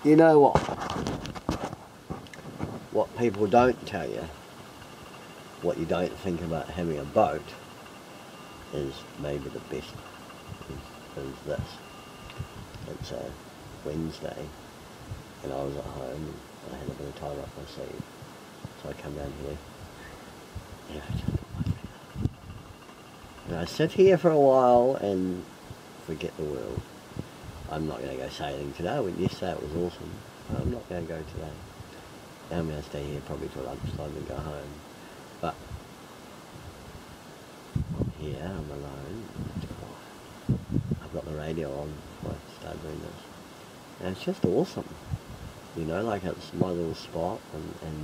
You know what? What people don't tell you, what you don't think about having a boat, is maybe the best is this. It's a Wednesday, and I was at home, and I had a bit of time up my sleeve, so I come down here, and I just put my feet up. And I sit here for a while and forget the world. I'm not going to go sailing today. I went yesterday, it was awesome. I'm not going to go today. I'm going to stay here probably till lunchtime and go home. But I'm here, I'm alone, it's quiet. I've got the radio on before I start doing this. And it's just awesome. You know, like it's my little spot, and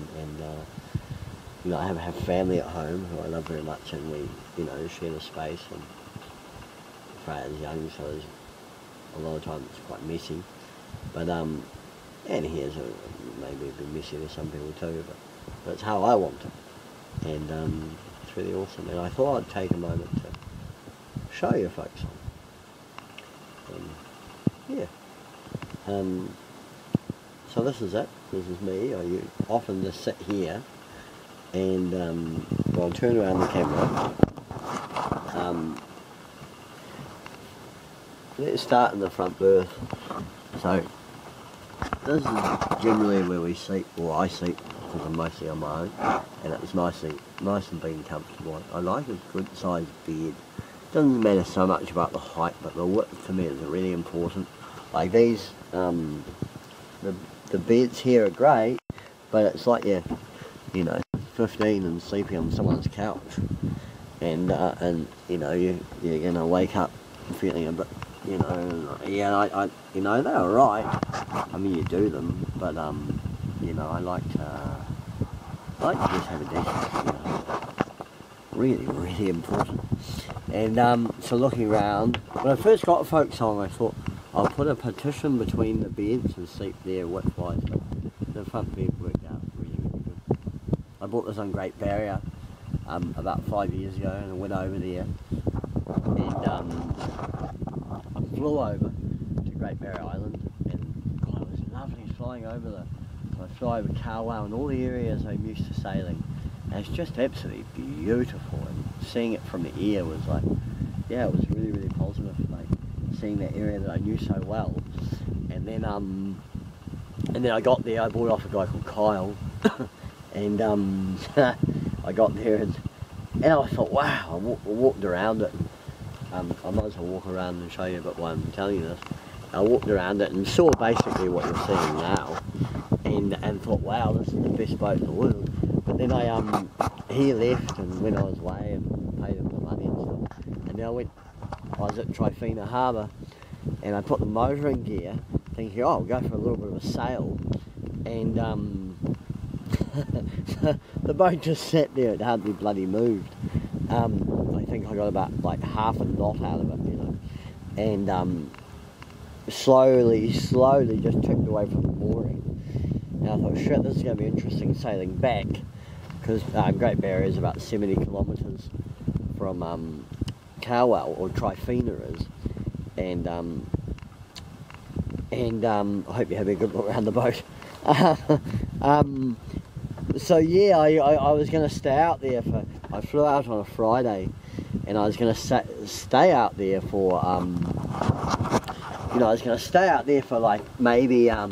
you know, I have family at home who I love very much, and we, you know, share the space, and Freya's young, so there's a lot of times it's quite messy. But and here's maybe a bit messy to some people too, but it's how I want it. And it's really awesome. And I thought I'd take a moment to show you folks on. Yeah. So this is it. This is me. I often just sit here and I'll turn around the camera. Let's start in the front berth. So this is generally where we sleep, or I sleep, because I'm mostly on my own, and it's nice and being comfortable. I like a good sized bed. Doesn't matter so much about the height, but the width to me is really important. Like these, the beds here are great, but it's like you're, you know, 15 and sleeping on someone's couch, and you know, you're gonna wake up feeling a bit, you know, yeah, you know, they're alright. I mean, you do them, but you know, I like to just have a decent, you know, really, really important. And so looking around, when I first got the folk song, I thought I'll put a partition between the beds and sleep there widthwise, but the front bed worked out really, really good. I bought this on Great Barrier about 5 years ago, and I went over there, and I flew over to Great Barrier Island, and God, it was lovely flying over I flew over Carwell and all the areas I'm used to sailing, and it's just absolutely beautiful, and seeing it from the air was like, yeah, it was really, really positive, like seeing that area that I knew so well. And then I got there, I bought off a guy called Kyle, and I got there, and I thought, wow, I walked around it. I might as well walk around and show you about why I'm telling you this. I walked around it and saw basically what you're seeing now, and thought, wow, this is the best boat in the world. But then he left and went on his way and paid him the money and stuff. And then I was at Tryphena Harbour, and I put the motor in gear, thinking, oh, I'll go for a little bit of a sail. And the boat just sat there, it hardly bloody moved. I think I got about like half a knot out of it, you know. And slowly just ticked away from the mooring. And I thought, shit, this is going to be interesting sailing back, because Great Barrier is about 70 kilometres from Carwell, or Tryphena is. And I hope you're having a good look around the boat. So yeah, I was going to stay out there I flew out on a Friday, and I was going to stay out there for, you know, I was going to stay out there for like maybe a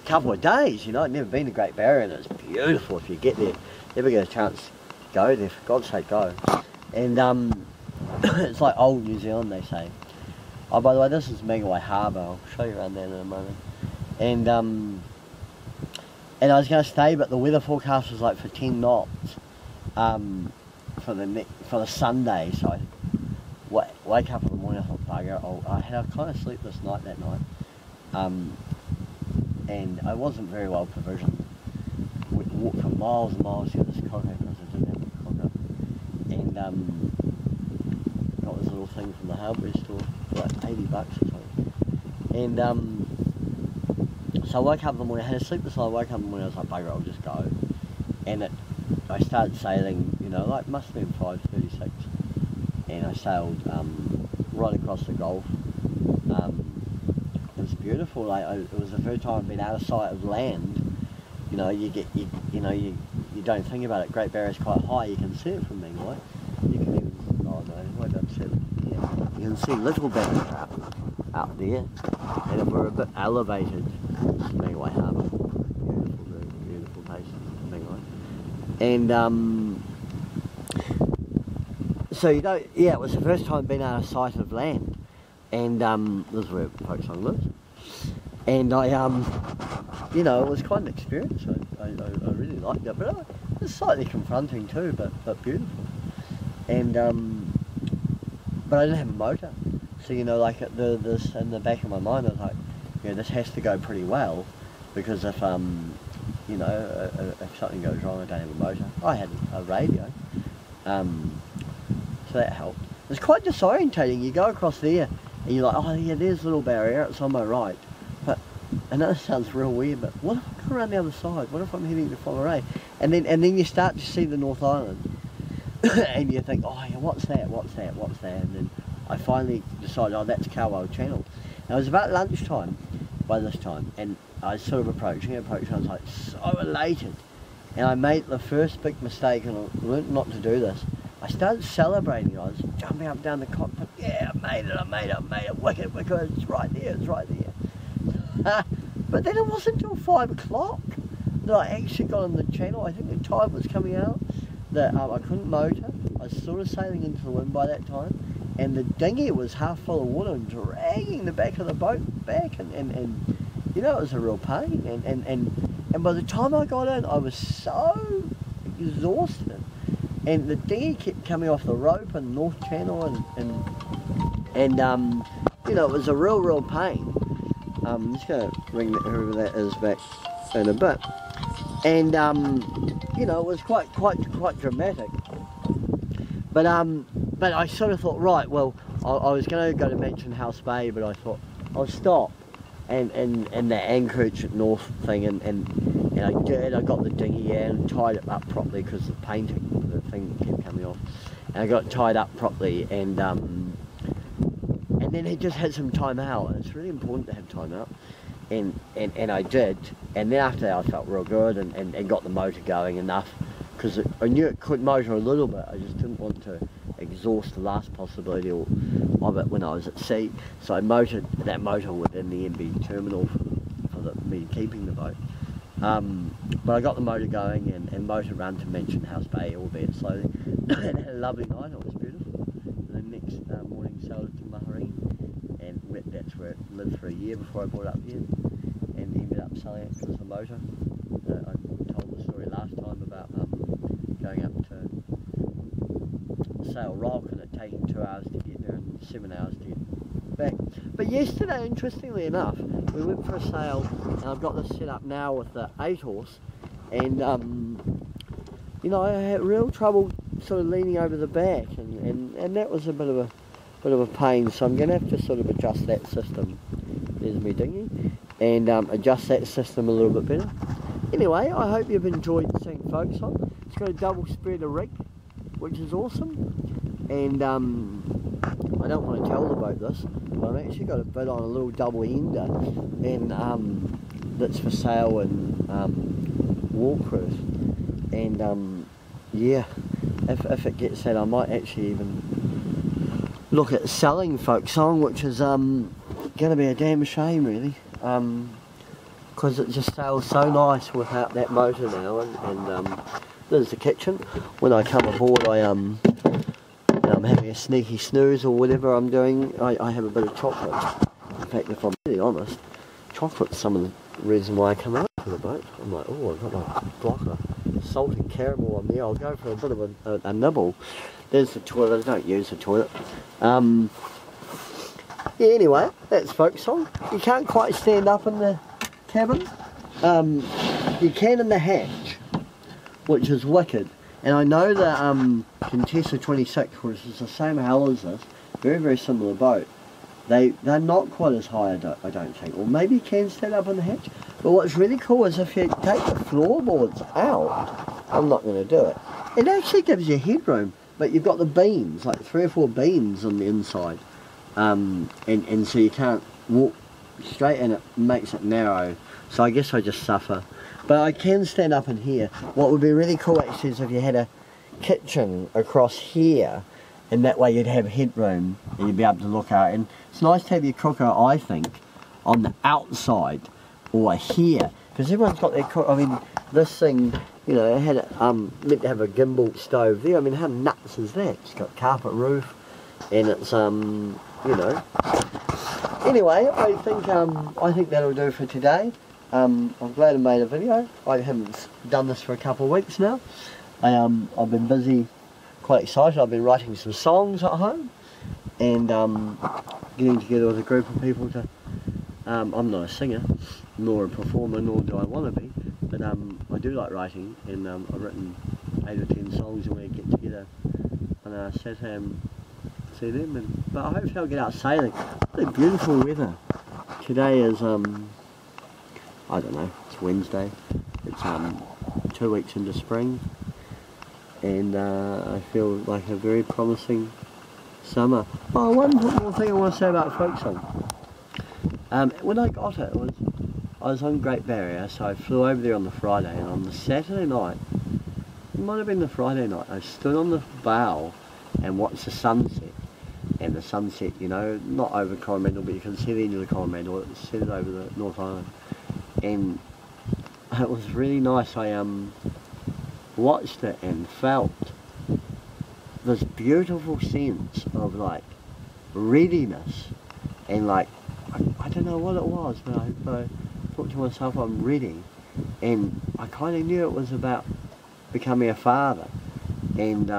couple of days, you know. I'd never been to Great Barrier, and it's beautiful. If you get there, never get a chance, go there, for God's sake, go. And it's like old New Zealand, they say. Oh, by the way, this is Megaway Harbour. I'll show you around there in a moment. And I was going to stay, but the weather forecast was like for 10 knots for the Sunday. So I wake up in the morning, I thought, bugger, I had a kind of sleepless night that night. And I wasn't very well provisioned. We walked for miles and miles to get this cocoa, because I didn't have a cocoa. And got this little thing from the hardware store for like $80 or something. And so I woke up in the morning, I had a sleepless night, I woke up in the morning, I was like, bugger, I'll just go. And I started sailing, you know, like must have been 5:36. And I sailed right across the Gulf, beautiful. Like it was the first time I've been out of sight of land. You know, you don't think about it. Great Barrier's quite high. You can see it from Mengai. You can even I don't see it. Yeah, you can see Little Barrier out there, and if we're a bit elevated, Mengai Harbour. Beautiful, very beautiful place, Mengai. And so yeah, it was the first time being out of sight of land, and this is where Folkesong lives, and I you know, it was quite an experience. I really liked it, but it was slightly confronting too, but beautiful. And but I didn't have a motor, so you know, like this in the back of my mind, I was like, you know, this has to go pretty well, because if you know, if something goes wrong, I don't have a motor. I had a radio, so that helped. It's quite disorientating. You go across there, and you're like, oh yeah, there's Little Barrier, it's on my right. But I know it sounds real weird, but what if I go around the other side? What if I'm heading to Whangarei? And then you start to see the North Island, and you think, oh yeah, what's that? And then I finally decided, oh, that's Kowal Channel. And it was about lunchtime by this time, and I was sort of approaching, I was like so elated. And I made the first big mistake, and I learned not to do this. I started celebrating. I was jumping up and down the cockpit. Yeah, I made it, wicked, it's right there. But then it wasn't until 5 o'clock that I actually got on the channel. I think the tide was coming out, that I couldn't motor. I was sort of sailing into the wind by that time, and the dinghy was half full of water and dragging the back of the boat back, and you know, it was a real pain. And by the time I got in, I was so exhausted, and the dinghy kept coming off the rope in North Channel, and you know, it was a real pain. I'm just going to ring whoever that is back in a bit, and you know, it was quite dramatic. But I sort of thought, right, well, I was going to go to Mansion House Bay, but I thought I'll stop and the anchorage at North thing, and I did. I got the dinghy out and tied it up properly, because the painting, the thing kept coming off, and I got it tied up properly, and then it just had some time out. It's really important to have time out, and I did. And then after that, I felt real good, and got the motor going enough, because I knew it could motor a little bit. I just didn't want to exhaust the last possibility of it when I was at sea. So I motored that motor within the MB terminal for me keeping the boat. But I got the motor going, and motor run to Mansion House Bay, albeit slowly. And had a lovely night. It was beautiful. And the next morning sailed to Mahareen, and that's where it lived for a year before I brought it up here, and ended up selling it because of the motor. I told the story last time about going up to Sail Rock and it taking 2 hours to get there and 7 hours to get back. But yesterday, interestingly enough, we went for a sail, and I've got this set up now with the 8 horse, and you know, I had real trouble sort of leaning over the back, and that was a bit of a pain. So I'm going to have to sort of adjust that system. There's me dinghy, and adjust that system a little bit better. Anyway, I hope you've enjoyed seeing Folkesong. It's got a double spreader rig, which is awesome, and I don't want to tell the boat this, but I've actually got a bid on a little double ender, and that's for sale in Watercruise, and yeah, if it gets that, I might actually even look at selling Folkesong, which is going to be a damn shame, really, because it just sails so nice without that motor now. And there's the kitchen. When I come aboard, I'm having a sneaky snooze or whatever I'm doing. I have a bit of chocolate. In fact, if I'm really honest, chocolate's some of the reason why I come out for the boat. I'm like, oh, I've got my block of salted caramel on there. I'll go for a bit of a nibble. There's the toilet. I don't use the toilet. Yeah, anyway, that's Folkesong. You can't quite stand up in the cabin. You can in the hatch, which is wicked. And I know that Contessa 26, which is the same hull as this, very similar boat, they're not quite as high, I don't think. Or maybe you can stand up in the hatch. But what's really cool is if you take the floorboards out, I'm not going to do it, it actually gives you headroom. But you've got the beams, like 3 or 4 beams on the inside. And so you can't walk straight and it makes it narrow. So I guess I just suffer. But I can stand up in here. What would be really cool actually is if you had a kitchen across here, and that way you'd have headroom and you'd be able to look out. And it's nice to have your cooker, I think, on the outside or here, because everyone's got their cooker. I mean, this thing, you know, it had meant to have a gimbal stove there. I mean, how nuts is that? It's got carpet roof, and it's you know. Anyway, I think that'll do for today. I'm glad I made a video. I haven't done this for a couple of weeks now. I've been busy, quite excited. I've been writing some songs at home, and getting together with a group of people to. I'm not a singer, nor a performer, nor do I want to be, but I do like writing, and I've written 8 or 10 songs, and we get together on a Saturday and see them. But I hope I'll get out sailing. What a beautiful weather. Today is I don't know, it's Wednesday. It's 2 weeks into spring, and I feel like a very promising summer. Oh, one more thing I want to say about folk song. When I got it, I was on Great Barrier, so I flew over there on the Friday, and on the Saturday night, it might have been the Friday night, I stood on the bow and watched the sunset. And the sunset, you know, not over Coromandel, but you can see the end of the Coromandel, it's set over the North Island. And it was really nice. I watched it and felt this beautiful sense of like readiness, and like I don't know what it was, but I thought to myself, I'm ready, and I kind of knew it was about becoming a father, and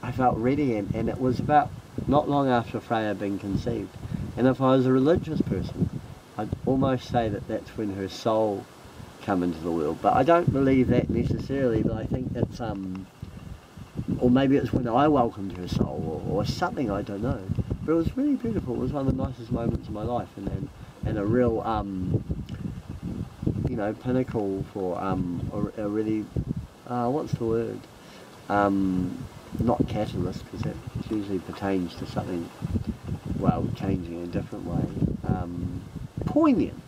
I felt ready, and it was about not long after Freya had been conceived. And if I was a religious person, I'd almost say that that's when her soul come into the world. But I don't believe that necessarily, but I think it's or maybe it's when I welcomed her soul, or something, I don't know. But it was really beautiful. It was one of the nicest moments of my life, and a real you know, pinnacle for a really what's the word, not catalyst, because that usually pertains to something, well, changing in a different way. Poignant,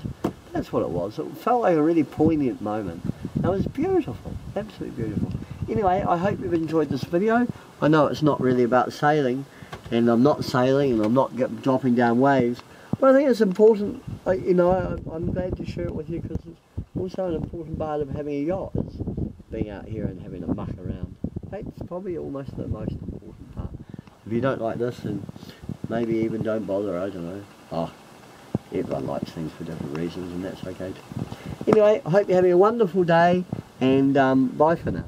that's what it was. It felt like a really poignant moment. It was beautiful, absolutely beautiful. Anyway, I hope you've enjoyed this video. I know it's not really about sailing, and I'm not sailing, and I'm not dropping down waves, but I think it's important, you know, I'm glad to share it with you, because it's also an important part of having a yacht, is being out here and having a muck around. It's probably almost the most important part. If you don't like this, then maybe even don't bother, I don't know. Oh, everyone likes things for different reasons, and that's okay too. Anyway, I hope you're having a wonderful day, and bye for now.